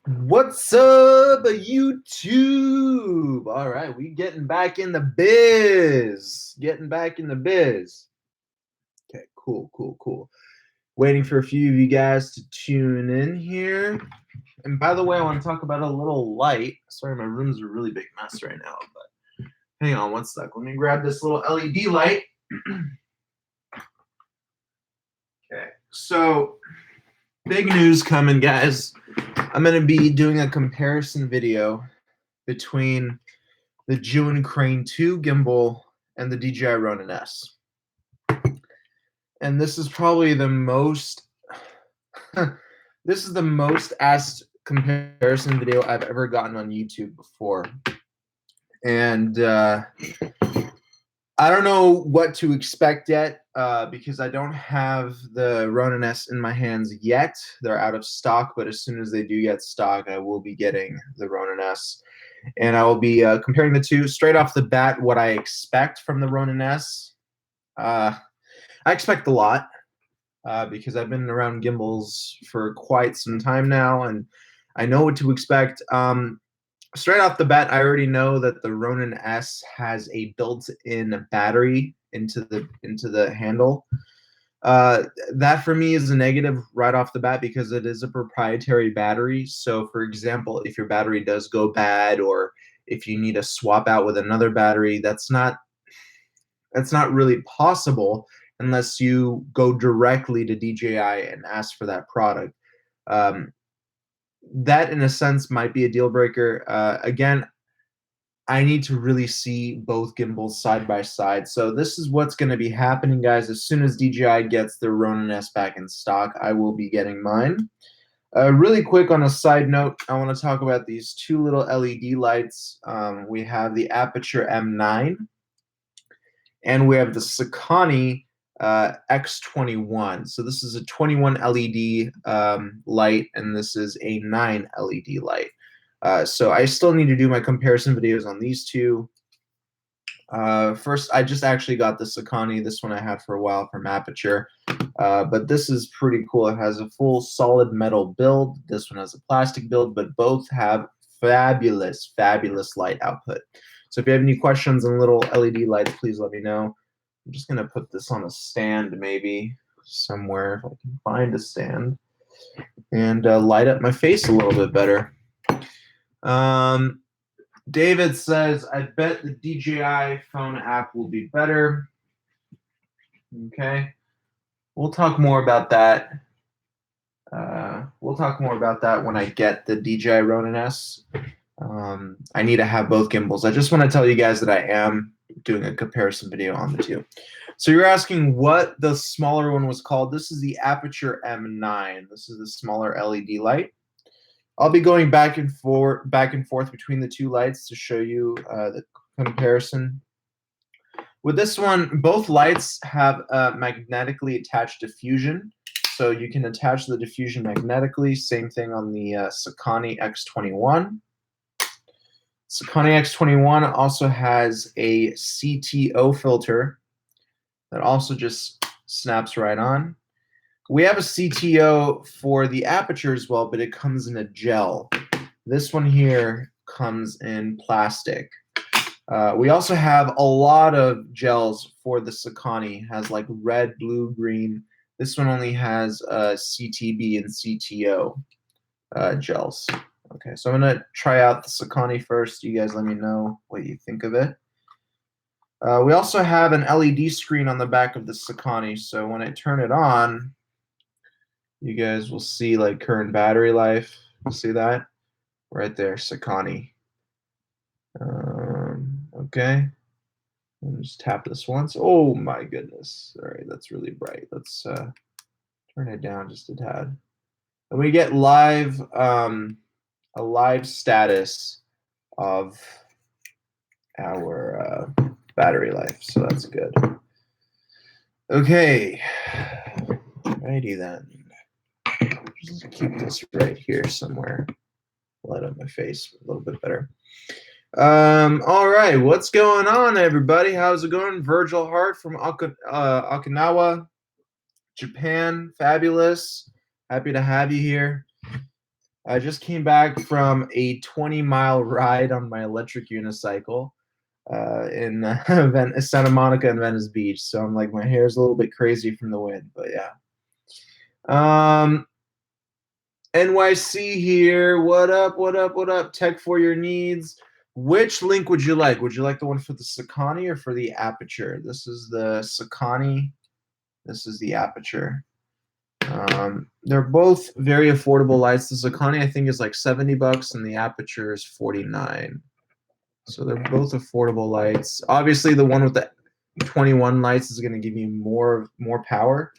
What's up, YouTube? All right, we getting back in the biz. Getting back in the biz. Okay, cool. Waiting for a few of you guys to tune in here. And by the way, I want to talk about a little light. Sorry, my room's a really big mess right now, but hang on one sec. Let me grab this little LED light. Okay, so big news coming, guys. I'm going to be doing a comparison video between the Zhiyun Crane 2 gimbal and the DJI Ronin-S. And this is probably the most this is the most asked comparison video I've ever gotten on YouTube before. And I don't know what to expect yet because I don't have the Ronin-S in my hands yet. They're out of stock, but as soon as they do get stock, I will be getting the Ronin-S. And I will be comparing the two straight off the bat. What I expect from the Ronin-S, I expect a lot because I've been around gimbals for quite some time now, and I know what to expect. Straight off the bat, I already know that the Ronin-S has a built-in battery into the handle. That for me is a negative right off the bat because it is a proprietary battery. So, for example, if your battery does go bad, or if you need to swap out with another battery, that's not really possible unless you go directly to DJI and ask for that product. That, in a sense, might be a deal breaker. Again, I need to really see both gimbals side by side. So this is what's going to be happening, guys. As soon as DJI gets their Ronin-S back in stock, I will be getting mine. Really quick on a side note, I want to talk about these two little LED lights. We have the Aperture M9, and we have the Sakani X21. So this is a 21 LED light, and this is a 9 LED light. So I still need to do my comparison videos on these two. First, I just actually got the Sakani. This one I had for a while from Aperture. But this is pretty cool. It has a full solid metal build. This one has a plastic build, but both have fabulous light output. So if you have any questions on little LED lights, please let me know. I'm just going to put this on a stand maybe somewhere if I can find a stand and light up my face a little bit better. David says, I bet the DJI phone app will be better. Okay. We'll talk more about that. We'll talk more about that when I get the DJI Ronin-S. I need to have both gimbals. I just want to tell you guys that I am doing a comparison video on the two. So you're asking what the smaller one was called. This is the Aperture M9. This is the smaller LED light. I'll be going back and forth between the two lights to show you the comparison. With this one, both lights have magnetically attached diffusion, so you can attach the diffusion magnetically. Same thing on the Sakani X21. Sakani X21 also has a CTO filter that also just snaps right on. We have a CTO for the Aperture as well, but it comes in a gel. This one here comes in plastic. We also have a lot of gels for the Sakani. It has like red, blue, green. This one only has CTB and CTO gels. Okay, so I'm going to try out the Sakani first. You guys let me know what you think of it. We also have an LED screen on the back of the Sakani, so when I turn it on, you guys will see like current battery life. See that? Right there, Sakani. Okay. Let me just tap this once. Oh my goodness. All right, that's really bright. Let's turn it down just a tad. And we get live a live status of our battery life, so that's good. Okay, righty then. Just keep this right here somewhere. Light up my face a little bit better. All right, what's going on, everybody? How's it going? Virgil Hart from Okinawa, Japan. Fabulous. Happy to have you here. I just came back from a 20-mile ride on my electric unicycle in Santa Monica and Venice Beach. So I'm like, my hair's a little bit crazy from the wind, but yeah. NYC here. What up? What up? What up? Tech for your needs. Which link would you like? Would you like the one for the Sakani or for the Aperture? This is the Sakani. This is the Aperture. They're both very affordable lights. The Sakani, I think, is like 70 bucks, and the Aperture is 49. So they're both affordable lights. Obviously, the one with the 21 lights is going to give you more power.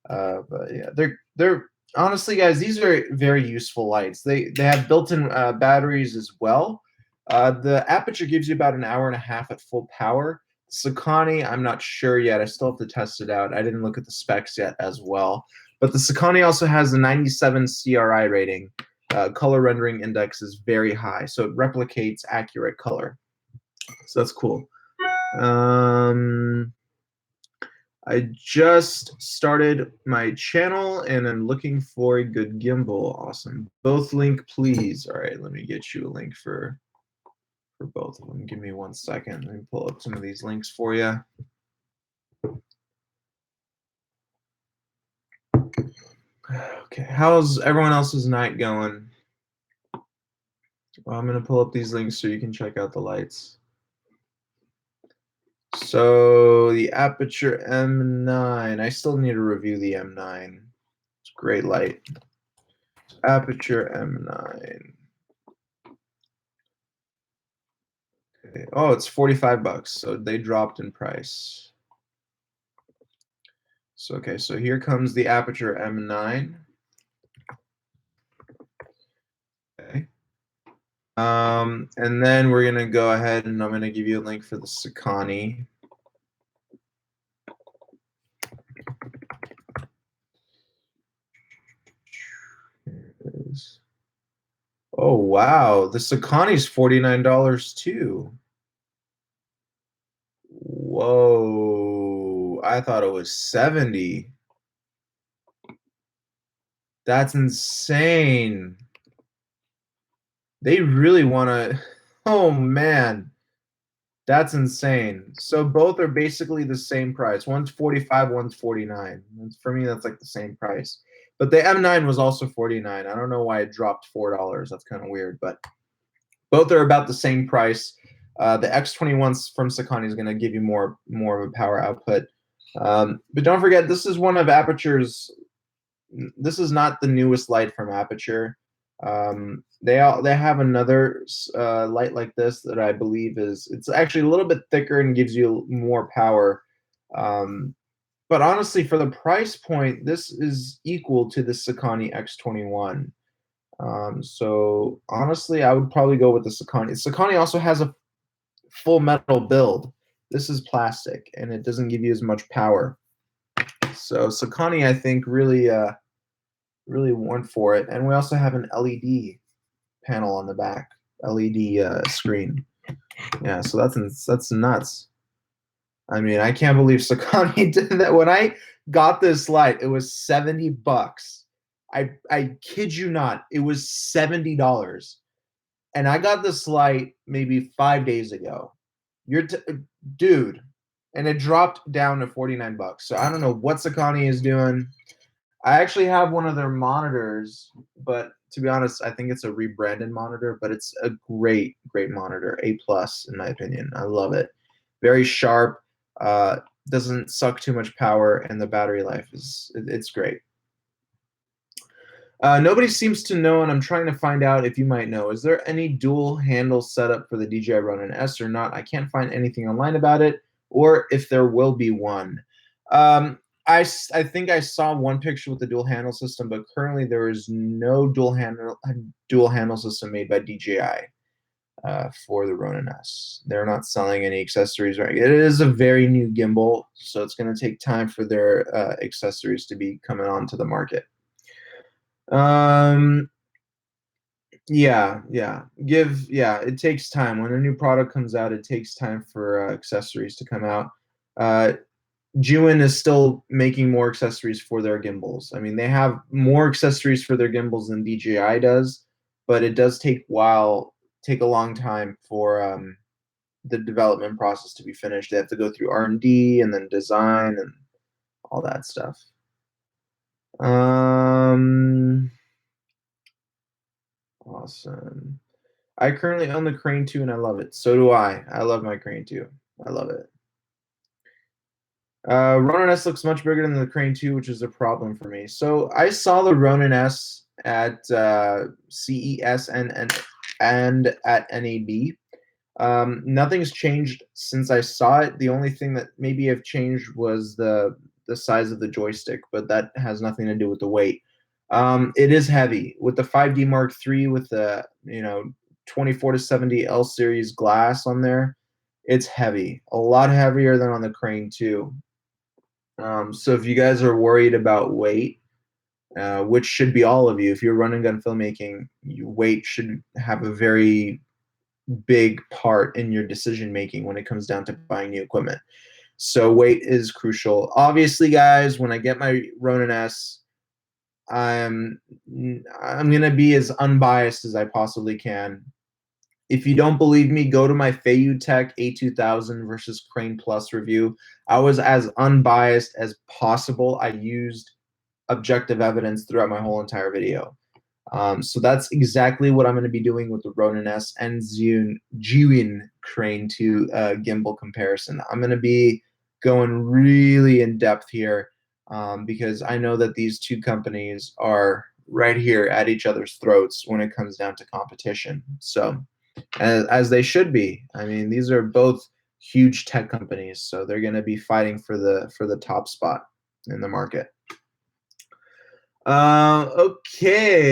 But yeah, they're honestly, guys, these are very useful lights. They have built-in batteries as well. The Aperture gives you about an hour and a half at full power. Sakani, I'm not sure yet. I still have to test it out. I didn't look at the specs yet as well. But the Sakani also has a 97 CRI rating. Color rendering index is very high, so it replicates accurate color. So that's cool. I just started my channel and I'm looking for a good gimbal. Awesome. Both link, please. All right, let me get you a link for both of them. Give me 1 second. Let me pull up some of these links for you. Okay, how's everyone else's night going? Well, I'm going to pull up these links so you can check out the lights. So the Aperture M9. I still need to review the M9. It's a great light. Aperture M9. Okay. Oh, it's 45 bucks. So they dropped in price. So okay, so here comes the Aperture M9. Okay. And then we're gonna go ahead and I'm gonna give you a link for the Sakani. Here it is. Oh wow, the Sakani's $49 too. Whoa, I thought it was 70. That's insane. They really want to. Oh man, that's insane. So both are basically the same price. One's 45, one's 49. For me, that's like the same price. But the M9 was also 49. I don't know why it dropped $4. That's kind of weird, but both are about the same price. The X21 from Sakani is going to give you more of a power output. But don't forget, this is one of Aperture's. This is not the newest light from Aperture. They have another light like this that I believe it's actually a little bit thicker and gives you more power. But honestly, for the price point, this is equal to the Sakani X21. So honestly, I would probably go with the Sakani. Sakani also has a full metal build. This is plastic, and it doesn't give you as much power. So Sakani, I think, really went for it. And we also have an LED panel on the back, LED screen. Yeah, so that's nuts. I mean, I can't believe Sakani did that. When I got this light, it was 70 bucks. I kid you not, it was $70. And I got this light maybe 5 days ago. Dude, and it dropped down to 49 bucks. So I don't know what Sakani is doing. I actually have one of their monitors, but to be honest, I think it's a rebranded monitor, but it's a great monitor, A+ in my opinion. I love it. Very sharp, doesn't suck too much power, and the battery life it's great. Nobody seems to know, and I'm trying to find out if you might know. Is there any dual handle setup for the DJI Ronin-S or not? I can't find anything online about it, or if there will be one. I think I saw one picture with the dual handle system, but currently there is no dual handle system made by DJI for the Ronin-S. They're not selling any accessories. Right? It is a very new gimbal, so it's going to take time for their accessories to be coming onto the market. Yeah, it takes time. When a new product comes out, it takes time for accessories to come out. Zhiyun is still making more accessories for their gimbals. I mean, they have more accessories for their gimbals than DJI does, but it does take a long time for the development process to be finished. They have to go through R&D and then design and all that stuff. Awesome. I currently own the Crane 2 and I love it. So do I. I love my Crane 2. I love it. Ronin-S looks much bigger than the Crane 2, which is a problem for me. So I saw the Ronin-S at CES and at NAB. Nothing's changed since I saw it. The only thing that maybe have changed was the size of the joystick, but that has nothing to do with the weight. It is heavy with the 5D Mark III with the 24 to 70 L series glass on there. It's heavy, a lot heavier than on the Crane 2. So if you guys are worried about weight, which should be all of you, if you're running gun filmmaking, weight should have a very big part in your decision making when it comes down to buying new equipment. So weight is crucial. Obviously, guys, when I get my Ronin-S, I'm gonna be as unbiased as I possibly can. If you don't believe me, go to my Feiyutech A2000 versus Crane Plus review. I was as unbiased as possible. I used objective evidence throughout my whole entire video. So that's exactly what I'm going to be doing with the Ronin-S and Zhiyun Crane 2 gimbal comparison. I'm going to be going really in depth here because I know that these two companies are right here at each other's throats when it comes down to competition. So as they should be. I mean, these are both huge tech companies, so they're going to be fighting for the top spot in the market. Okay.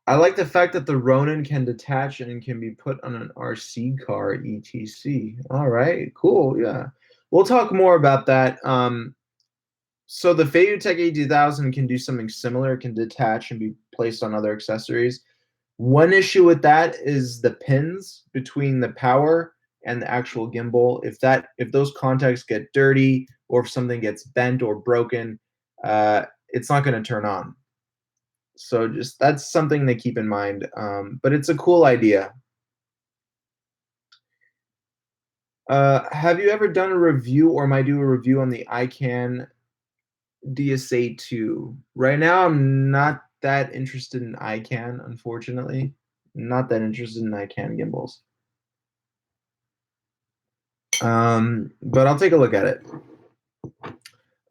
I like the fact that the Ronin can detach and can be put on an RC car, etc. All right, cool. Yeah, we'll talk more about that. So the Feiyutech A2000 can do something similar. It can detach and be placed on other accessories. One issue with that is the pins between the power and the actual gimbal. If those contacts get dirty or if something gets bent or broken, it's not going to turn on. So just that's something to keep in mind. But it's a cool idea. Have you ever done a review or might do a review on the iCan DSA2? Right now, I'm not that interested in iCan, unfortunately. Not that interested in iCan gimbals. But I'll take a look at it.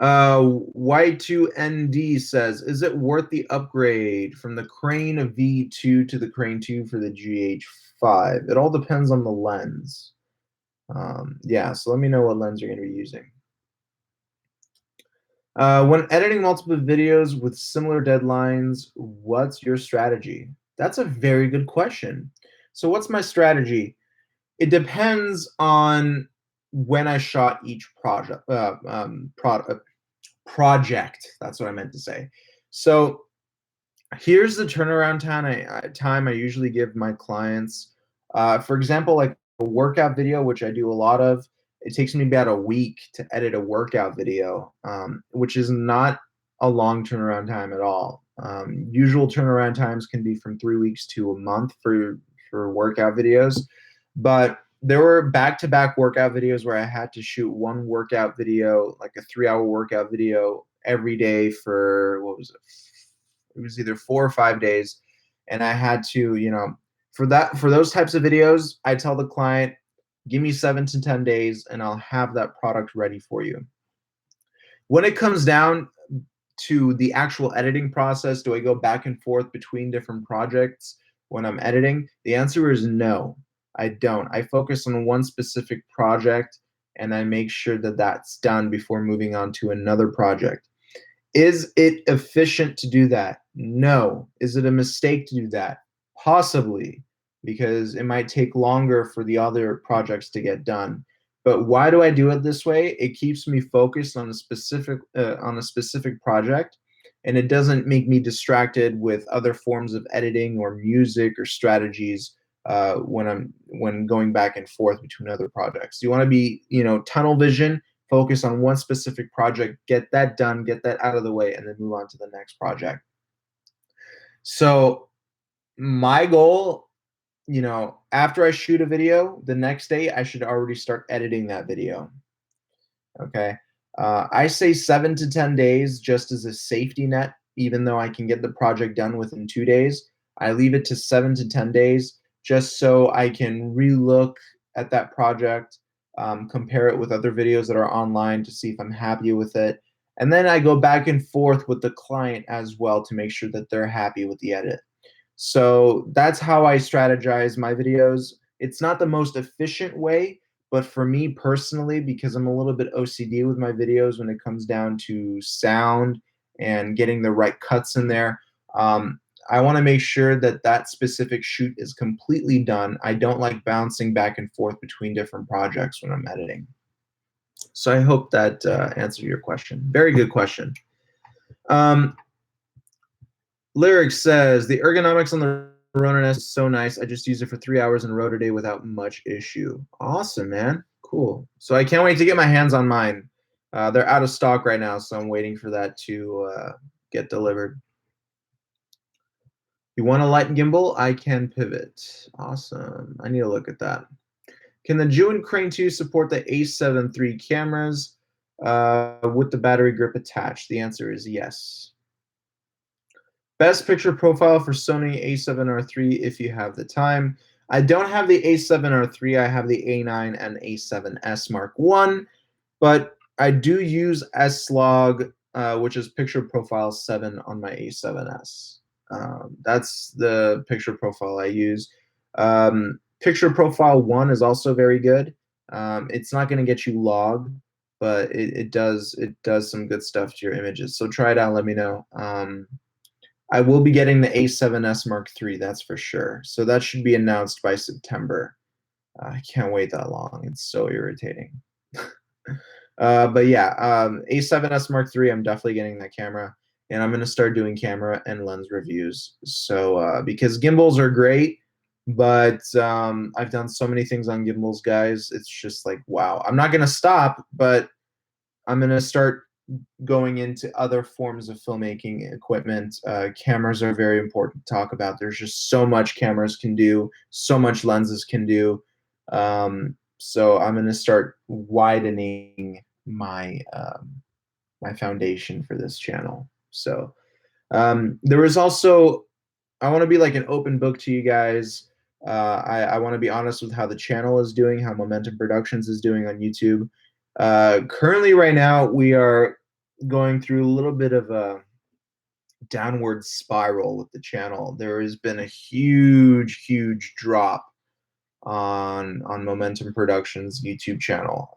Y2ND says, is it worth the upgrade from the Crane V2 to the Crane 2 for the GH5? It all depends on the lens. Yeah, so let me know what lens you're going to be using. When editing multiple videos with similar deadlines, what's your strategy? That's a very good question. So what's my strategy? It depends on when I shot each project. That's what I meant to say. So here's the turnaround time I usually give my clients. For example, like a workout video, which I do a lot of, it takes me about a week to edit a workout video, which is not a long turnaround time at all. Usual turnaround times can be from 3 weeks to a month for workout videos, but there were back-to-back workout videos where I had to shoot one workout video, like a 3-hour workout video every day for, what was it? It was either 4 or 5 days. And I had to, for those types of videos, I tell the client, give me 7 to 10 days and I'll have that product ready for you. When it comes down to the actual editing process, do I go back and forth between different projects when I'm editing? The answer is no, I don't. I focus on one specific project and I make sure that that's done before moving on to another project. Is it efficient to do that? No. Is it a mistake to do that? Possibly, because it might take longer for the other projects to get done. But why do I do it this way? It keeps me focused on a specific project, and it doesn't make me distracted with other forms of editing or music or strategies when going back and forth between other projects. You want to be, tunnel vision, focus on one specific project, get that done, get that out of the way, and then move on to the next project. So my goal, you know, after I shoot a video, the next day I should already start editing that video. Okay. I say 7 to 10 days just as a safety net, even though I can get the project done within 2 days. I leave it to 7 to 10 days just so I can relook at that project, compare it with other videos that are online to see if I'm happy with it. And then I go back and forth with the client as well to make sure that they're happy with the edit. So that's how I strategize my videos. It's not the most efficient way, but for me personally, because I'm a little bit OCD with my videos when it comes down to sound and getting the right cuts in there, um, I want to make sure that that specific shoot is completely done. I don't like bouncing back and forth between different projects when I'm editing. So I hope that answered your question. Very good question. Lyric says, the ergonomics on the Ronin-S is so nice. I just use it for 3 hours in road a day without much issue. Awesome, man. Cool. So I can't wait to get my hands on mine. They're out of stock right now, so I'm waiting for that to get delivered. You want a light gimbal? I can pivot. Awesome. I need to look at that. Can the Zhiyun Crane 2 support the A7 III cameras with the battery grip attached? The answer is yes. Best picture profile for Sony A7R III if you have the time. I don't have the A7R III. I have the A9 and A7S Mark I, but I do use S-Log, which is picture profile 7 on my A7S. That's the picture profile I use. Picture profile 1 is also very good. It's not going to get you log, but it does some good stuff to your images. So try it out. Let me know. I will be getting the A7S Mark III, that's for sure. So that should be announced by September. I can't wait that long. It's so irritating. But yeah, A7S Mark III, I'm definitely getting that camera. And I'm going to start doing camera and lens reviews. So because gimbals are great, but I've done so many things on gimbals, guys. It's just like, wow. I'm not going to stop, but I'm going to start going into other forms of filmmaking equipment. Cameras are very important to talk about. There's just so much cameras can do, so much lenses can do. So I'm going to start widening my my foundation for this channel. So there was also, I want to be like an open book to you guys. I want to be honest with how the channel is doing, how Momentum Productions is doing on YouTube. Currently, right now, we are going through a little bit of a downward spiral with the channel. There has been a huge drop on Momentum Productions YouTube channel.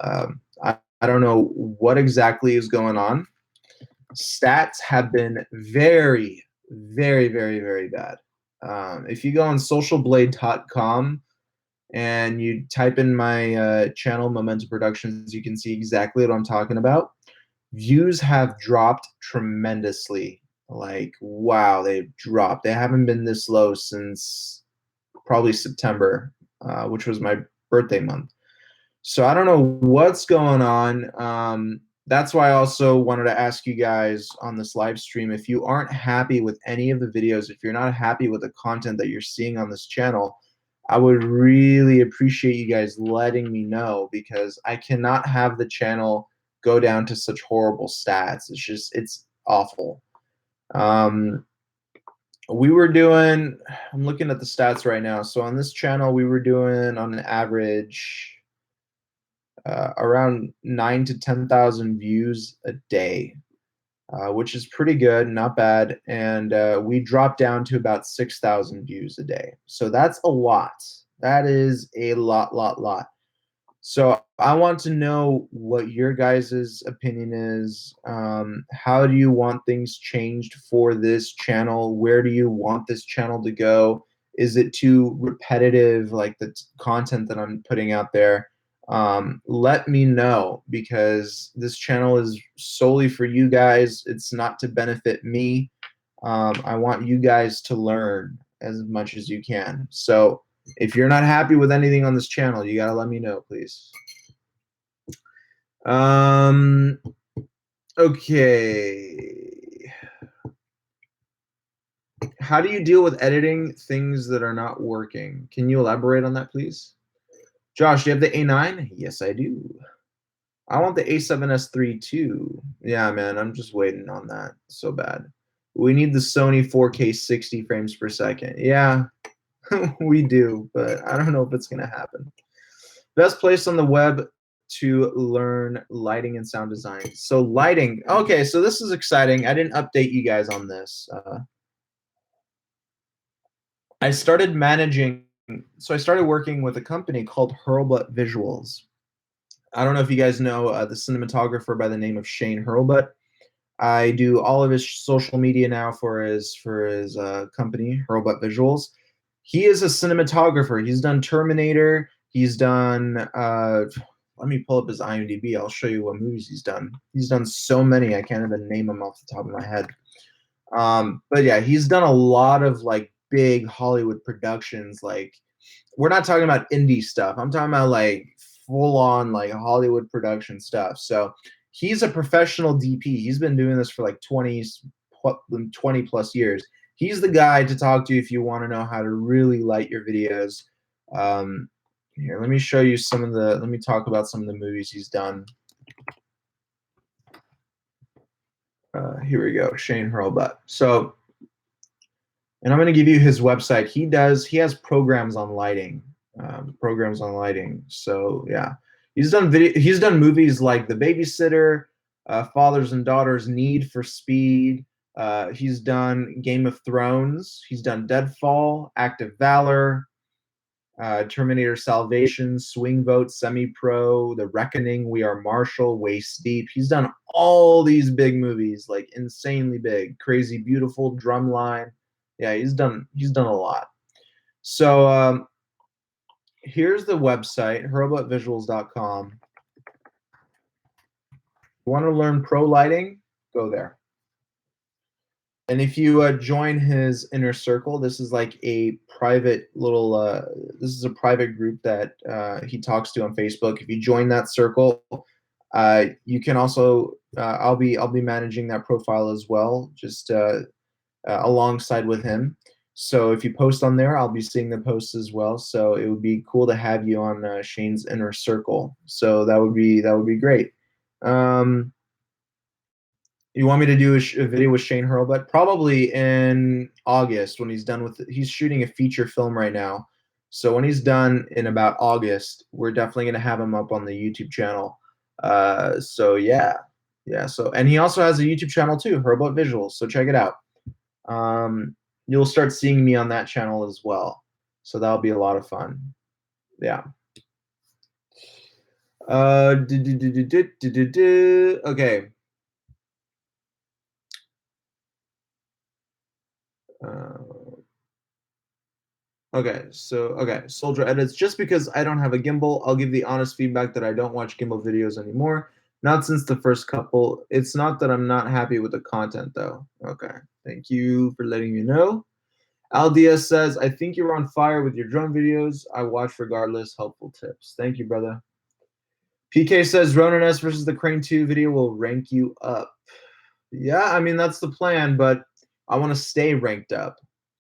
I don't know what exactly is going on. Stats have been very bad. If you go on socialblade.com and you type in my channel, Momentum Productions, you can see exactly what I'm talking about. Views have dropped tremendously. Like, wow, they've dropped. They haven't been this low since probably September, which was my birthday month. So I don't know what's going on. That's why I also wanted to ask you guys on this live stream, if you aren't happy with any of the videos, if you're not happy with the content that you're seeing on this channel, I would really appreciate you guys letting me know, because I cannot have the channel go down to such horrible stats. It's awful. We were doing, I'm looking at the stats right now. So on this channel, we were doing on average around 9 to 10,000 views a day, which is pretty good, not bad. And we dropped down to about 6,000 views a day. So that's a lot. That is a lot. So I want to know what your guys' opinion is. How do you want things changed for this channel? Where do you want this channel to go? Is it too repetitive, like the content that I'm putting out there? Let me know, because this channel is solely for you guys. It's not to benefit me. I want you guys to learn as much as you can. So if you're not happy with anything on this channel, you gotta let me know, please. Okay. How do you deal with editing things that are not working? Can you elaborate on that, please? Josh, do you have the A9? Yes, I do. I want the A7S III too. Yeah, man, I'm just waiting on that so bad. We need the Sony 4K 60 frames per second. Yeah, we do, but I don't know if it's going to happen. Best place on the web to learn lighting and sound design. So lighting. Okay, so this is exciting. I didn't update you guys on this. I started managing. So I started working with a company called Hurlbut Visuals. I don't know if you guys know the cinematographer by the name of Shane Hurlbut. I do all of his social media now for his company, Hurlbut Visuals. He is a cinematographer. He's done Terminator. He's done. Let me pull up his IMDb. I'll show you what movies he's done. He's done so many. I can't even name them off the top of my head. But yeah, he's done a lot of like big Hollywood productions. Like, we're not talking about indie stuff. I'm talking about like full on like Hollywood production stuff. So he's a professional DP. He's been doing this for like 20 plus years. He's the guy to talk to if you want to know how to really light your videos. Um, Here, let me show you some of the. Let me talk about some of the movies he's done. Here we go, Shane Hurlbut. So, and I'm going to give you his website. He has programs on lighting. So yeah, he's done movies like The Babysitter, Fathers and Daughters, Need for Speed. He's done Game of Thrones. He's done Deadfall, Act of Valor, Terminator Salvation, Swing Vote, Semi Pro, The Reckoning, We Are Marshall, Waist Deep. He's done all these big movies, like insanely big, Crazy Beautiful, Drumline. Yeah, he's done a lot. So here's the website, hurlbutvisuals.com. You want to learn pro lighting? Go there. And if you join his inner circle, this is like a private little. This is a private group that he talks to on Facebook. If you join that circle, you can also. I'll be managing that profile as well, just alongside with him. So if you post on there, I'll be seeing the posts as well. So it would be cool to have you on Shane's inner circle. So that would be great. You want me to do a video with Shane Hurlbut? Probably in August when he's done with it. He's shooting a feature film right now. So when he's done in about August, we're definitely going to have him up on the YouTube channel. So yeah. Yeah. So, and he also has a YouTube channel too, Hurlbut Visuals. So check it out. You'll start seeing me on that channel as well. So that'll be a lot of fun. Yeah. Okay. Okay, Soldier edits. Just because I don't have a gimbal, I'll give the honest feedback that I don't watch gimbal videos anymore. Not since the first couple. It's not that I'm not happy with the content though. Okay, thank you for letting me know. Al Diaz says, I think you're on fire with your drone videos. I watch regardless. Helpful tips. Thank you, brother. PK says Ronin-S versus the Crane 2 video will rank you up. Yeah, I mean, that's the plan, but I want to stay ranked up.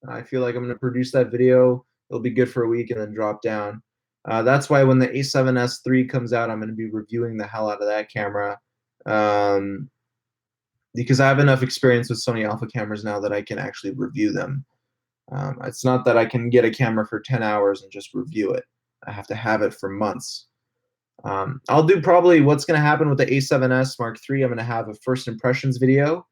I feel like I'm going to produce that video. It'll be good for a week and then drop down. That's why when the A7S III comes out, I'm going to be reviewing the hell out of that camera because I have enough experience with Sony Alpha cameras now that I can actually review them. It's not that I can get a camera for 10 hours and just review it. I have to have it for months. I'll do probably what's going to happen with the A7S Mark III. I'm going to have a first impressions video.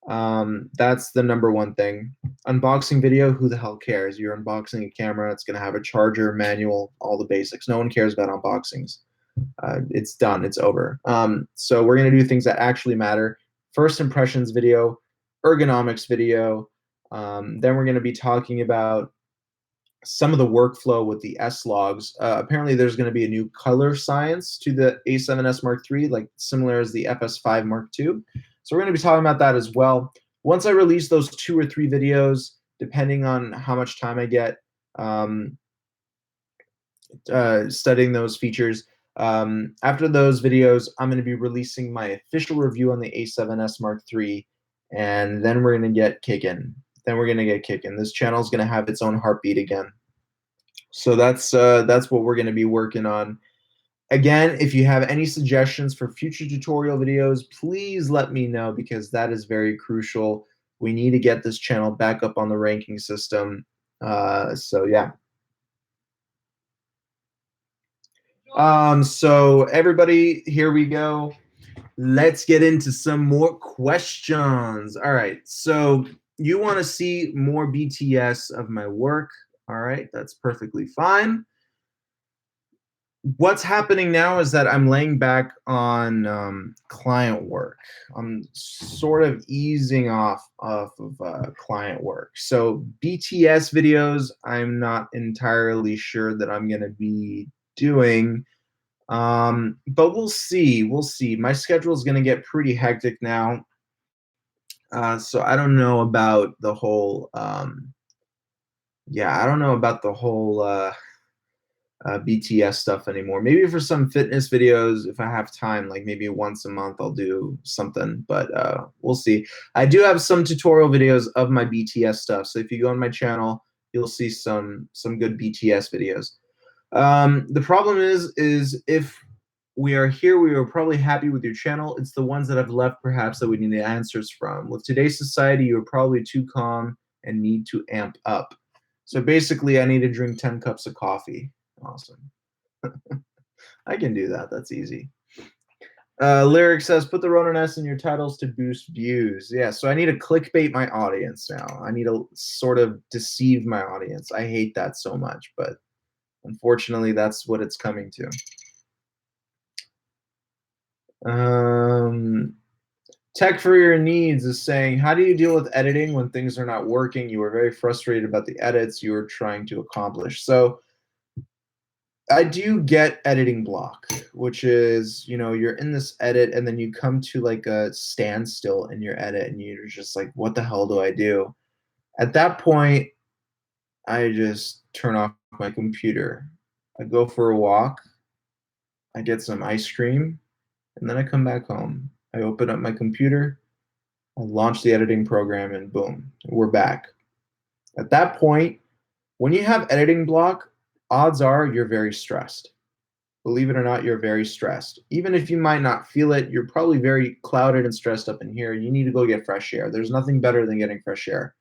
That's the number one thing. Unboxing video, who the hell cares? You're unboxing a camera, it's going to have a charger, manual, all the basics. No one cares about unboxings. It's done, it's over. So we're going to do things that actually matter. First impressions video, ergonomics video. Then we're going to be talking about some of the workflow with the S logs. Apparently, there's going to be a new color science to the A7S Mark III, like similar as the FS5 Mark II. So we're going to be talking about that as well. Once I release those 2 or 3 videos, depending on how much time I get studying those features, After those videos, I'm going to be releasing my official review on the A7S Mark III, and then we're going to get kicking. This channel is going to have its own heartbeat again. So that's what we're going to be working on. Again, if you have any suggestions for future tutorial videos, please let me know, because that is very crucial. We need to get this channel back up on the ranking system. So yeah. So everybody, here we go. Let's get into some more questions. All right. So you want to see more BTS of my work. All right. That's perfectly fine. What's happening now is that I'm laying back on client work. I'm sort of easing off of client work. So BTS videos, I'm not entirely sure that I'm going to be doing. But we'll see. We'll see. My schedule is going to get pretty hectic now. So I don't know about the whole, yeah, I don't know about the whole BTS stuff anymore. Maybe for some fitness videos, if I have time, like maybe once a month, I'll do something. But we'll see. I do have some tutorial videos of my BTS stuff. So if you go on my channel, you'll see some good BTS videos. The problem is if we are here, we are probably happy with your channel. It's the ones that have left, perhaps, that we need the answers from. With today's society, you're probably too calm and need to amp up. So basically, I need to drink 10 cups of coffee. Awesome. I can do that. That's easy. Lyric says, put the Ronin-S in your titles to boost views. Yeah, so I need to clickbait my audience now. I need to sort of deceive my audience. I hate that so much, but unfortunately, that's what it's coming to. Tech for Your Needs is saying, how do you deal with editing when things are not working? You are very frustrated about the edits you are trying to accomplish. So I do get editing block, which is, you're in this edit and then you come to like a standstill in your edit and you're just like, what the hell do I do? At that point, I just turn off my computer. I go for a walk. I get some ice cream. And then I come back home. I open up my computer, I launch the editing program, and boom, we're back. At that point, when you have editing block, odds are you're very stressed. Believe it or not, you're very stressed. Even if you might not feel it, you're probably very clouded and stressed up in here. You need to go get fresh air. There's nothing better than getting fresh air.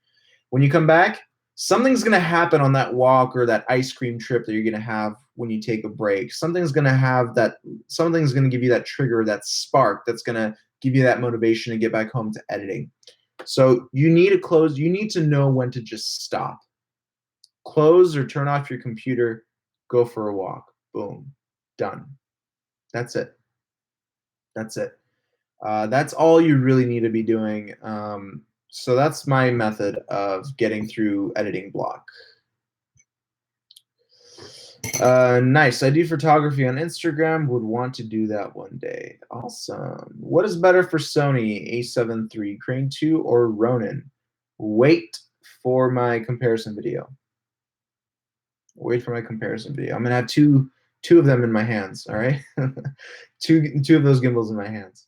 When you come back, something's going to happen on that walk or that ice cream trip that you're going to have when you take a break. Something's going to give you that trigger, that spark that's going to give you that motivation to get back home to editing. So you need to close. You need to know when to just stop. Close or turn off your computer, go for a walk. Boom. Done. That's it. That's it. That's all you really need to be doing. So that's my method of getting through editing block. Nice. I do photography on Instagram. Would want to do that one day. Awesome. What is better for Sony, A7 III, Crane 2, or Ronin? Wait for my comparison video. Wait for my comparison video. I'm gonna have two of them in my hands. All right, two of those gimbals in my hands.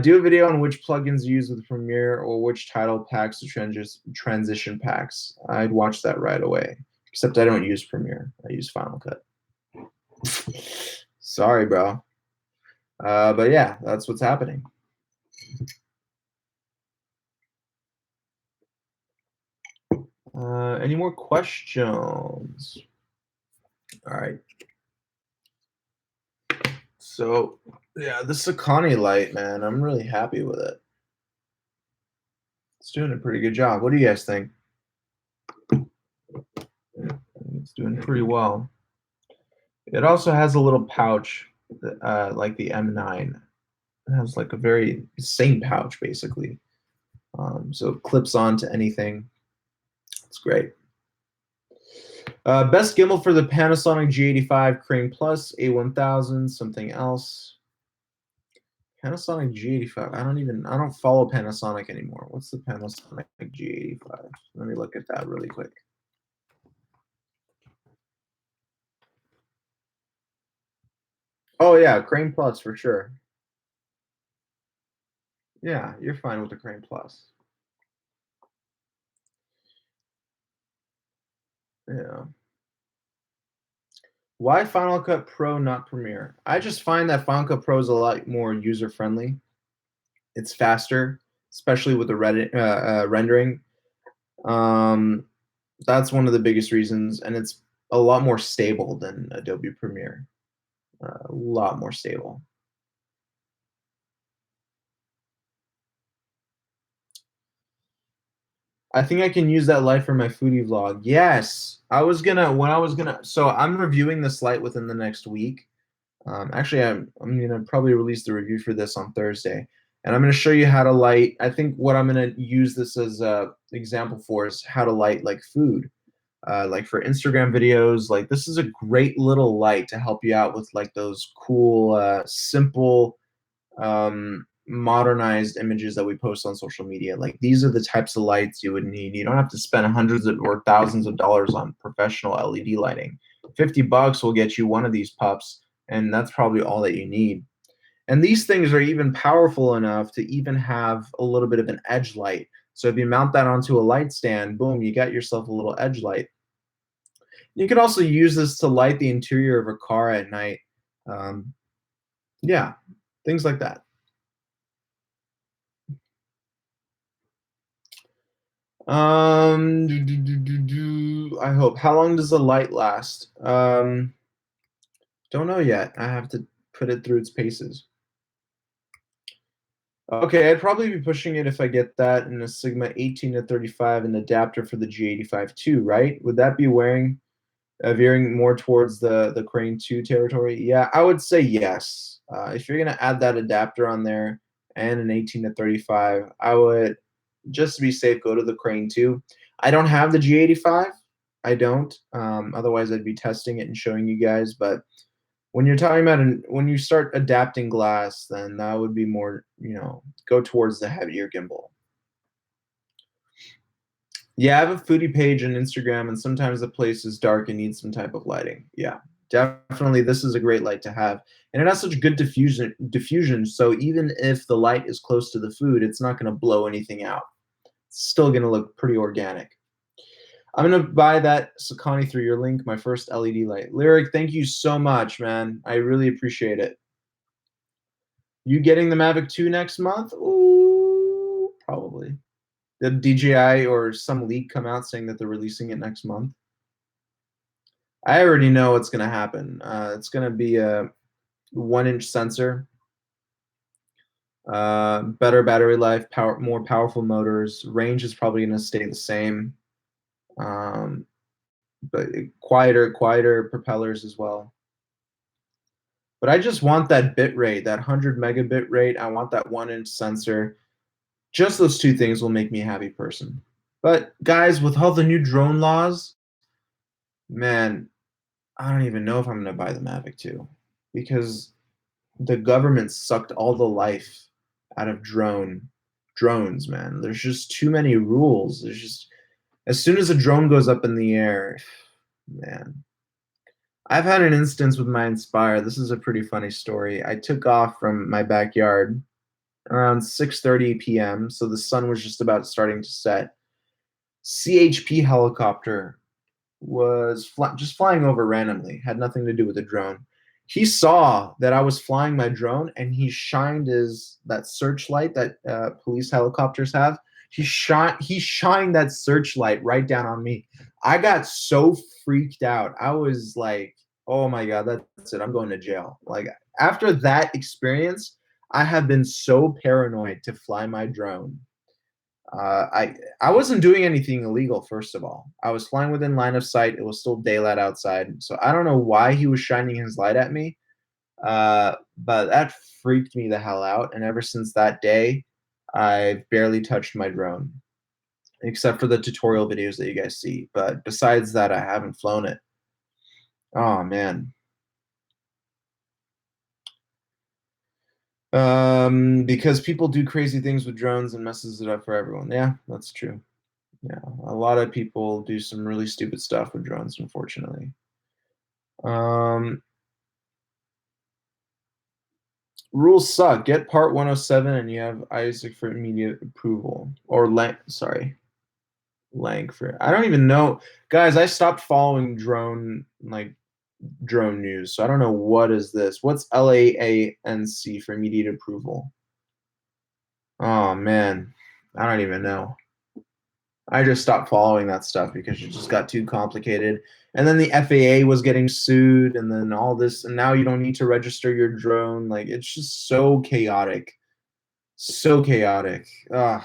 Do a video on which plugins you use with Premiere or which title packs or transition packs. I'd watch that right away. Except I don't use Premiere. I use Final Cut. Sorry, bro. But yeah, that's what's happening. Any more questions? All right. So yeah, the Sakani light, man, I'm really happy with it. It's doing a pretty good job. What do you guys think? It's doing pretty well. It also has a little pouch, like the M9. It has like a very same pouch, basically. So it clips on to anything. It's great. Best gimbal for the Panasonic G85, Crane Plus, A1000, something else. Panasonic G85. I don't follow Panasonic anymore. What's the Panasonic G85? Let me look at that really quick. Oh yeah, Crane Plus for sure. Yeah, you're fine with the Crane Plus. Yeah. Why Final Cut Pro, not Premiere? I just find that Final Cut Pro is a lot more user friendly. It's faster, especially with the rendering. Um, that's one of the biggest reasons, and it's a lot more stable than Adobe Premiere. A lot more stable. I think I can use that light for my foodie vlog. Yes, so I'm reviewing this light within the next week. Actually, I'm gonna probably release the review for this on Thursday, and I'm gonna show you how to light. I think what I'm gonna use this as a example for is how to light like food, like for Instagram videos. Like this is a great little light to help you out with like those cool, simple, modernized images that we post on social media. Like these are the types of lights you would need. You don't have to spend hundreds of or thousands of dollars on professional LED lighting. $50 will get you one of these pups, and that's probably all that you need. And these things are even powerful enough to even have a little bit of an edge light. So if you mount that onto a light stand, boom, you got yourself a little edge light. You can also use this to light the interior of a car at night. Um, yeah, things like that. I hope. How long does the light last? Don't know yet. I have to put it through its paces. Okay, I'd probably be pushing it if I get that in a Sigma 18 to 35 and adapter for the G85 too, right? Would that be veering more towards the Crane 2 territory? Yeah, I would say yes. If you're gonna add that adapter on there and an 18 to 35, I would, just to be safe, go to the Crane 2. I don't have the G85. I don't. Otherwise, I'd be testing it and showing you guys. But when you're talking about when you start adapting glass, then that would be more, go towards the heavier gimbal. Yeah, I have a foodie page on Instagram, and sometimes the place is dark and needs some type of lighting. Yeah, definitely, this is a great light to have, and it has such good diffusion. Diffusion, so even if the light is close to the food, it's not going to blow anything out. It's still going to look pretty organic. I'm going to buy that Sakani through your link, my first LED light. Lyric, thank you so much, man. I really appreciate it. You getting the Mavic 2 next month? Ooh, probably. Did DJI or some leak come out saying that they're releasing it next month? I already know what's going to happen. It's going to be a 1-inch sensor, better battery life, more powerful motors. Range is probably going to stay the same, um, but quieter propellers as well. But I just want that bit rate, that 100 megabit rate. I want that 1-inch sensor. Just those two things will make me a happy person. But guys, with all the new drone laws, man, I don't even know if I'm going to buy the Mavic 2 because the government sucked all the life out of drones, man. There's just too many rules. There's just, as soon as a drone goes up in the air, man. I've had an instance with my Inspire. This is a pretty funny story. I took off from my backyard around 6:30 p.m., so the sun was just about starting to set. CHP helicopter was just flying over randomly, had nothing to do with the drone. He saw that I was flying my drone, and he shined that searchlight that police helicopters have. He shined that searchlight right down on me. I got so freaked out. I was like, "Oh my god, that's it. I'm going to jail." Like after that experience, I have been so paranoid to fly my drone. I wasn't doing anything illegal. First of all, I was flying within line of sight. It was still daylight outside, so I don't know why he was shining his light at me. But that freaked me the hell out. And ever since that day, I've barely touched my drone, except for the tutorial videos that you guys see. But besides that, I haven't flown it. Oh man. Because people do crazy things with drones and messes it up for everyone. Yeah, that's true. Yeah, a lot of people do some really stupid stuff with drones, unfortunately. Um, Rules suck. Get part 107 and you have Isaac for immediate approval. Or sorry. Langford. I don't even know. Guys, I stopped following drone news, so I don't know what is this. What's LAANC for immediate approval? Oh man, I don't even know. I just stopped following that stuff because it just got too complicated. And then the FAA was getting sued, and then all this, and now you don't need to register your drone. Like it's just so chaotic. So chaotic. Ugh.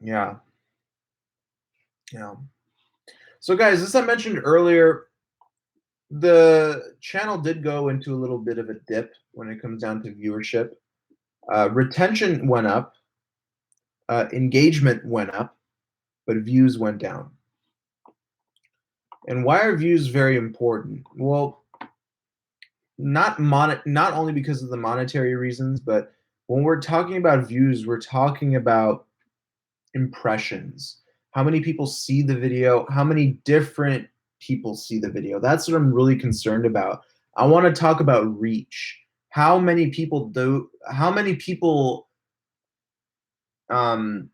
Yeah. Yeah. So guys, as I mentioned earlier, the channel did go into a little bit of a dip when it comes down to viewership. Retention went up, engagement went up, but views went down. And why are views very important? Well, not only because of the monetary reasons, but when we're talking about views, we're talking about impressions. How many people see the video? How many different people see the video? That's what I'm really concerned about. I want to talk about reach. How many people do? Um,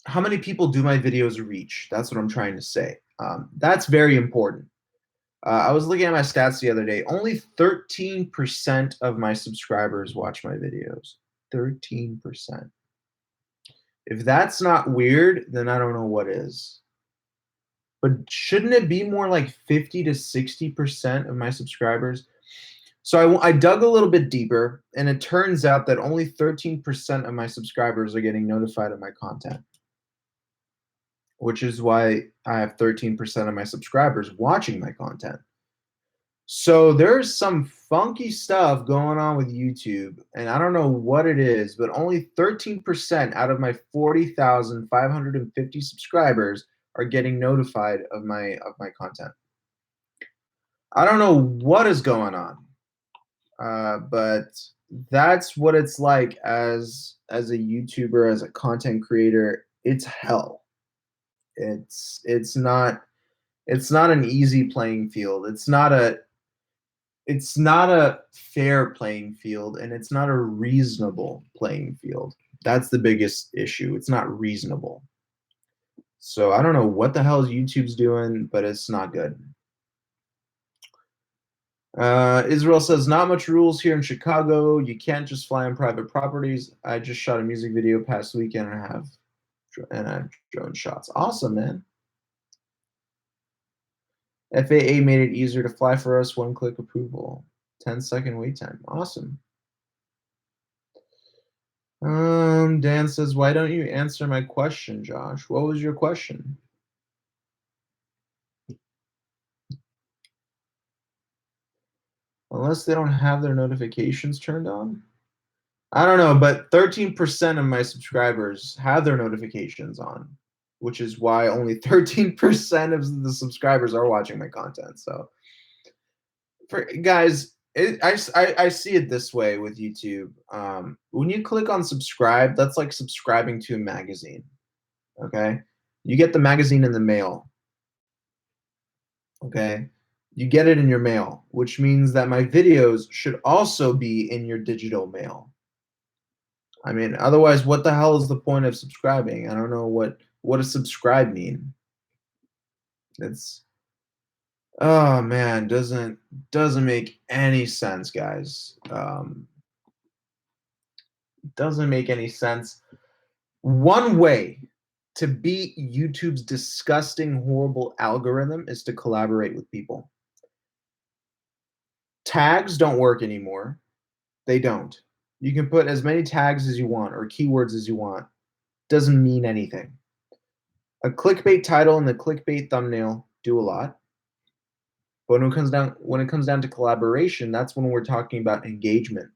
how many people do my videos reach? That's what I'm trying to say. That's very important. I was looking at my stats the other day. Only 13% of my subscribers watch my videos. 13%. If that's not weird, then I don't know what is. But shouldn't it be more like 50 to 60% of my subscribers? So I dug a little bit deeper, and it turns out that only 13% of my subscribers are getting notified of my content, which is why I have 13% of my subscribers watching my content. So there's some funky stuff going on with YouTube, and I don't know what it is, but only 13% out of my 40,550 subscribers are getting notified of my content. I don't know what is going on, but that's what it's like as a YouTuber, as a content creator. It's hell. It's not an easy playing field. It's not a fair playing field, and it's not a reasonable playing field. That's the biggest issue. It's not reasonable. So I don't know what the hell YouTube's doing, but it's not good. Israel says, not much rules here in Chicago. You can't just fly on private properties. I just shot a music video past weekend and I have drone shots. Awesome, man. FAA made it easier to fly for us. One click approval. 10-second wait time. Awesome. Dan says, why don't you answer my question, Josh? What was your question? Unless they don't have their notifications turned on? I don't know, but 13% of my subscribers have their notifications on, which is why only 13% of the subscribers are watching my content. So, guys, I see it this way with YouTube. When you click on subscribe, that's like subscribing to a magazine. Okay, you get the magazine in the mail. Okay, you get it in your mail, which means that my videos should also be in your digital mail. I mean, otherwise, what the hell is the point of subscribing? I don't know what does subscribe mean. It's oh man, doesn't make any sense, guys. Doesn't make any sense. One way to beat YouTube's disgusting, horrible algorithm is to collaborate with people. Tags don't work anymore. They don't. You can put as many tags as you want or keywords as you want. Doesn't mean anything. A clickbait title and the clickbait thumbnail do a lot. But when it comes down to collaboration, that's when we're talking about engagement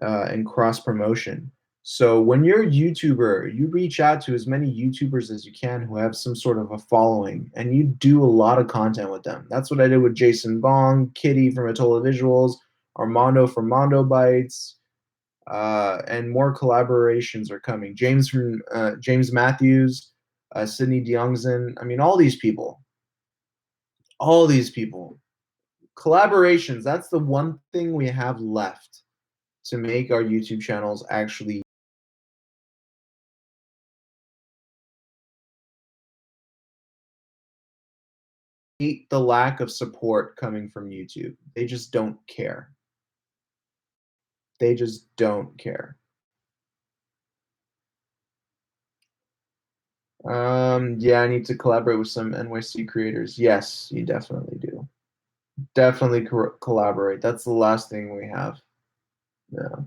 and cross promotion. So when you're a YouTuber, you reach out to as many YouTubers as you can who have some sort of a following, and you do a lot of content with them. That's what I did with Jason Bong, Kitty from Atola Visuals, Armando from Mondo Bites, and more collaborations are coming. James Matthews, Sydney Deongzen. I mean, all these people Collaborations, that's the one thing we have left to make our YouTube channels actually hate the lack of support coming from YouTube. They just don't care. They just don't care. Yeah, I need to collaborate with some NYC creators. Yes, you definitely do. Definitely collaborate. That's the last thing we have. Yeah.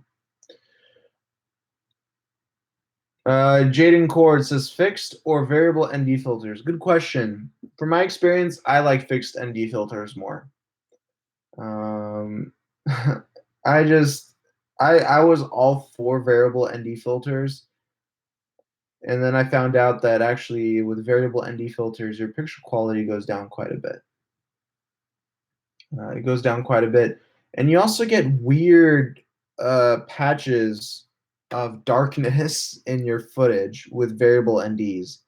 Jaden Cord says fixed or variable ND filters. Good question. From my experience, I like fixed ND filters more. Um, I just I was all for variable ND filters, and then I found out that actually with variable ND filters, your picture quality goes down quite a bit. It goes down quite a bit, and you also get weird patches of darkness in your footage with variable NDs.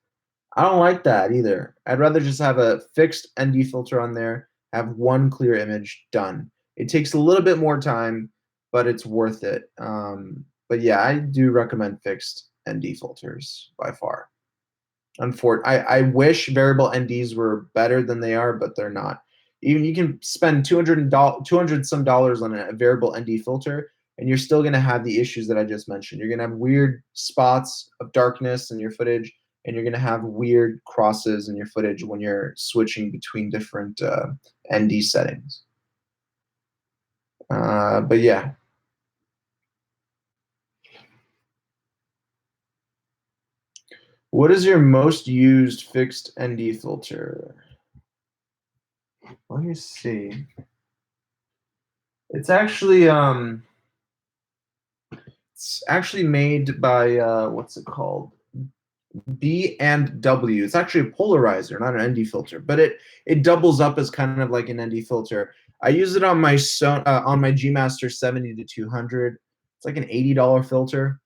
I don't like that either. I'd rather just have a fixed ND filter on there, have one clear image, done. It takes a little bit more time, but it's worth it. But yeah, I do recommend fixed ND filters by far. I wish variable NDs were better than they are, but they're not. Even you can spend $200 some dollars on a variable ND filter, and you're still going to have the issues that I just mentioned. You're going to have weird spots of darkness in your footage, and you're going to have weird crosses in your footage when you're switching between different ND settings. But yeah. What is your most used fixed ND filter? Let me see. It's actually it's actually made by what's it called? B and W. It's actually a polarizer, not an ND filter, but it doubles up as kind of like an ND filter. I use it on my on my G Master 70 to 200. It's like an $80 filter,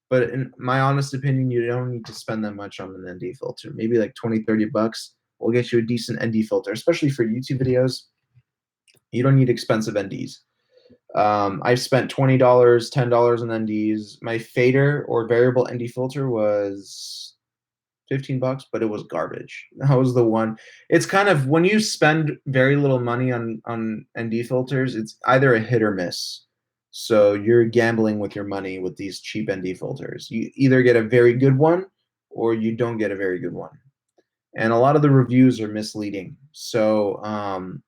but in my honest opinion, you don't need to spend that much on an ND filter. Maybe like 20, 30 bucks will get you a decent ND filter, especially for YouTube videos. You don't need expensive NDs. I've spent $20, $10 on NDs. My fader or variable ND filter was 15 bucks, but it was garbage. That was the one. It's kind of when you spend very little money on ND filters, it's either a hit or miss. So you're gambling with your money with these cheap ND filters. You either get a very good one or you don't get a very good one, and a lot of the reviews are misleading. So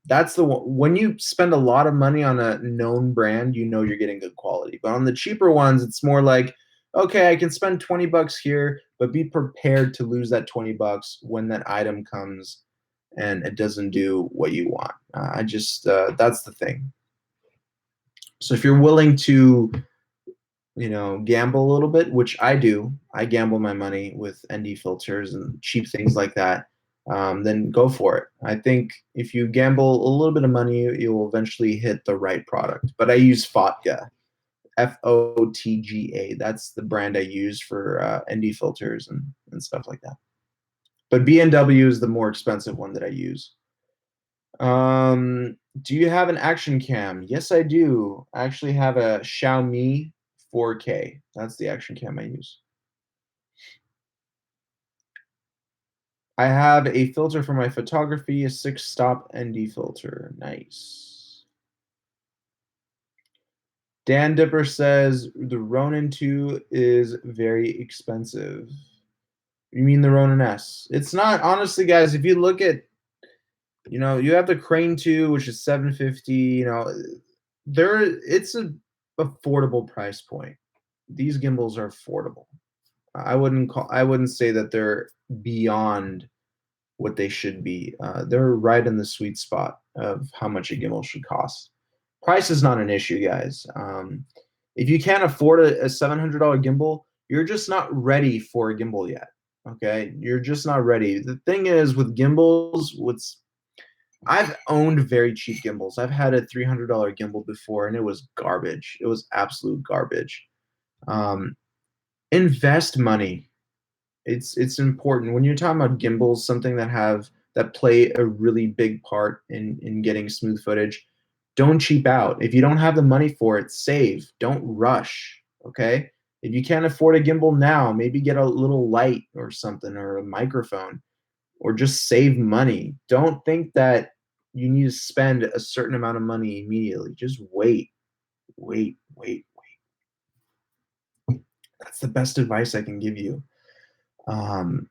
that's the one. When you spend a lot of money on a known brand, you know you're getting good quality. But on the cheaper ones, it's more like, okay, I can spend 20 bucks here, but be prepared to lose that 20 bucks when that item comes and it doesn't do what you want. I just that's the thing. So if you're willing to gamble a little bit, which I do. I gamble my money with ND filters and cheap things like that. Then go for it. I think if you gamble a little bit of money, you will eventually hit the right product. But I use Fotga, Fotga. That's the brand I use for ND filters and stuff like that. But B&W is the more expensive one that I use. Do you have an action cam? Yes, I do. I actually have a Xiaomi 4K. That's the action cam I use. I have a filter for my photography, a 6-stop ND filter. Nice. Dan Dipper says the Ronin 2 is very expensive. You mean the Ronin-S? It's not, honestly, guys, if you look at, you have the Crane 2, which is 750, it's a affordable price point. These gimbals are affordable. I wouldn't say that they're beyond what they should be. They're right in the sweet spot of how much a gimbal should cost. Price is not an issue, guys. If you can't afford a $700 gimbal, you're just not ready for a gimbal yet. Okay, you're just not ready. The thing is with gimbals, I've owned very cheap gimbals. I've had a $300 gimbal before, and it was garbage. It was absolute garbage. Um, invest money. It's important when you're talking about gimbals, something that play a really big part in getting smooth footage. Don't cheap out. If you don't have the money for it, save. Don't rush, okay? If you can't afford a gimbal now, maybe get a little light or something or a microphone or just save money. Don't think that you need to spend a certain amount of money immediately. Just wait, wait, wait. That's the best advice I can give you. Um,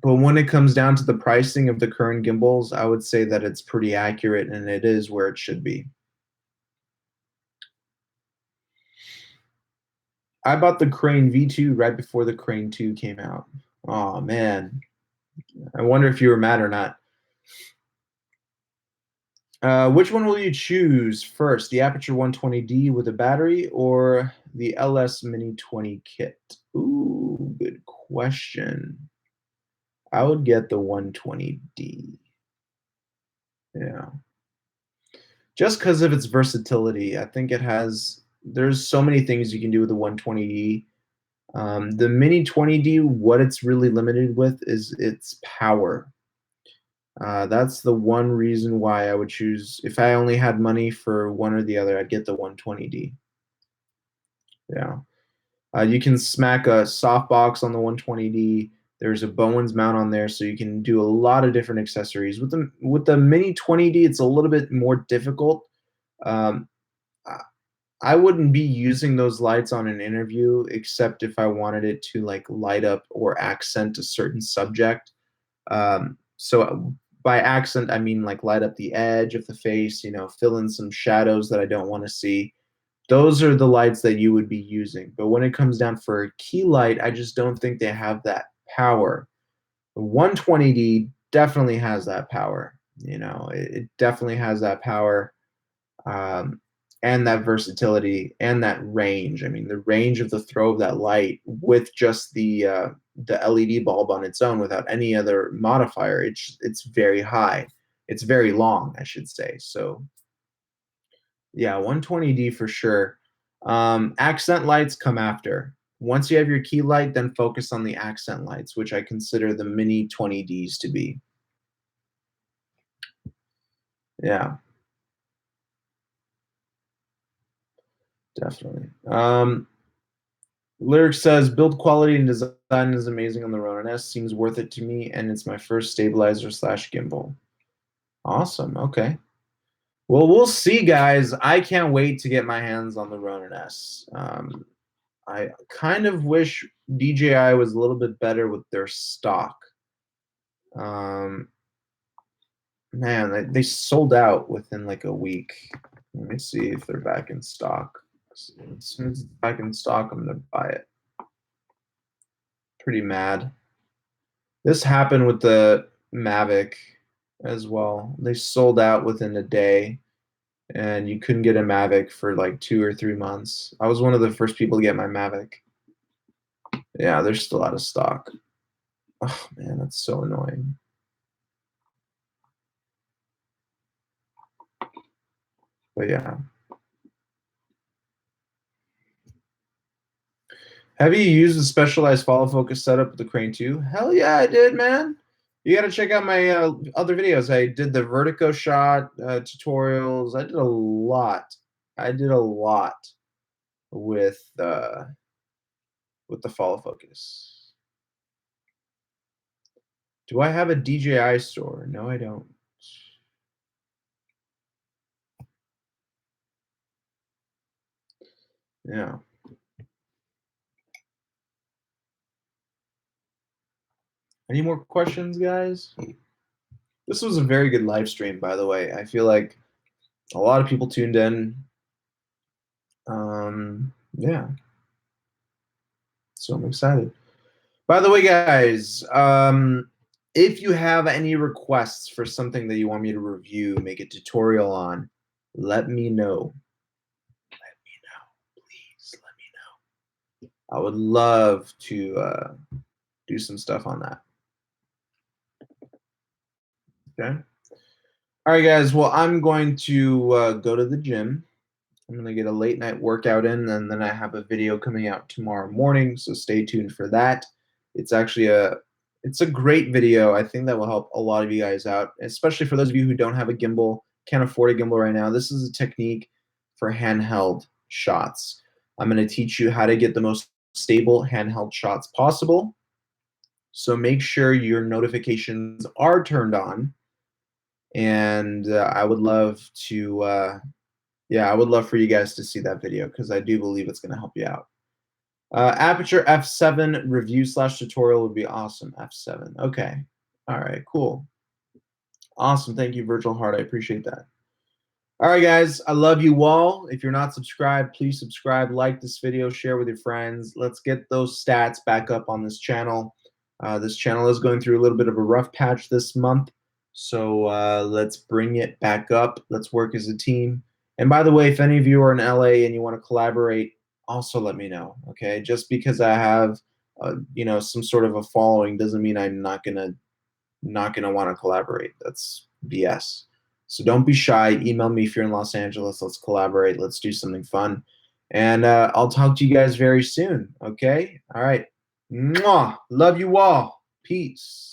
but when it comes down to the pricing of the current gimbals, I would say that it's pretty accurate and it is where it should be. I bought the Crane V2 right before the Crane 2 came out. Oh man, I wonder if you were mad or not. Which one will you choose first, the Aperture 120D with a battery or the LS Mini 20 kit? Ooh, good question. I would get the 120D. Yeah. Just because of its versatility, I think there's so many things you can do with the 120D. The Mini 20D, what it's really limited with is its power. That's the one reason why I would choose, if I only had money for one or the other, I'd get the 120D. Yeah. You can smack a softbox on the 120D. There's a Bowens mount on there, so you can do a lot of different accessories. With the Mini 20D, it's a little bit more difficult. Um, I wouldn't be using those lights on an interview except if I wanted it to like light up or accent a certain subject. So by accent, I mean like light up the edge of the face, fill in some shadows that I don't want to see. Those are the lights that you would be using. But when it comes down for a key light, I just don't think they have that power. The 120D definitely has that power. It definitely has that power, um, and that versatility and that range. I mean, the range of the throw of that light with just the LED bulb on its own without any other modifier, it's very high. It's very long, I should say. So yeah, 120D for sure. Accent lights come after. Once you have your key light, then focus on the accent lights, which I consider the Mini 20Ds to be. Yeah, definitely. Lyric says build quality and design is amazing on the Ronin-S. Seems worth it to me, and it's my first stabilizer slash gimbal. Awesome. Okay. Well, we'll see, guys. I can't wait to get my hands on the Ronin-S. I kind of wish DJI was a little bit better with their stock. Um, Man, they sold out within like a week. Let me see if they're back in stock. As soon as it's back in stock, I'm gonna buy it. Pretty mad. This happened with the Mavic as well. They sold out within a day, and you couldn't get a Mavic for like 2 or 3 months. I was one of the first people to get my Mavic. Yeah, they're still out of stock. Oh man, that's so annoying. But yeah. Have you used a specialized follow focus setup with the Crane 2? Hell yeah, I did, man. You got to check out my other videos. I did the vertigo shot tutorials. I did a lot. I did a lot with the follow focus. Do I have a DJI store? No, I don't. Yeah. Any more questions, guys? This was a very good live stream, by the way. I feel like a lot of people tuned in. Yeah. So I'm excited. By the way, guys, if you have any requests for something that you want me to review, make a tutorial on, let me know. Let me know. Please let me know. I would love to do some stuff on that. Okay. All right, guys. Well, I'm going to go to the gym. I'm going to get a late night workout in, and then I have a video coming out tomorrow morning, so stay tuned for that. It's actually it's a great video. I think that will help a lot of you guys out, especially for those of you who don't have a gimbal, can't afford a gimbal right now, this is a technique for handheld shots. I'm going to teach you how to get the most stable handheld shots possible. So make sure your notifications are turned on. And I would love to, yeah, I would love for you guys to see that video because I do believe it's going to help you out. Aperture f7 review / tutorial would be awesome. F7. Okay. All right, cool. Awesome. Thank you, Virtual Heart. I appreciate that. All right, guys. I love you all. If you're not subscribed, please subscribe, like this video, share with your friends. Let's get those stats back up on this channel. This channel is going through a little bit of a rough patch this month. So let's bring it back up. Let's work as a team. And by the way, if any of you are in LA and you want to collaborate, also let me know. Okay, just because I have, you know, some sort of a following doesn't mean I'm not gonna want to collaborate. That's BS. So don't be shy. Email me if you're in Los Angeles. Let's collaborate. Let's do something fun. And I'll talk to you guys very soon. Okay. All right. Mwah. Love you all. Peace.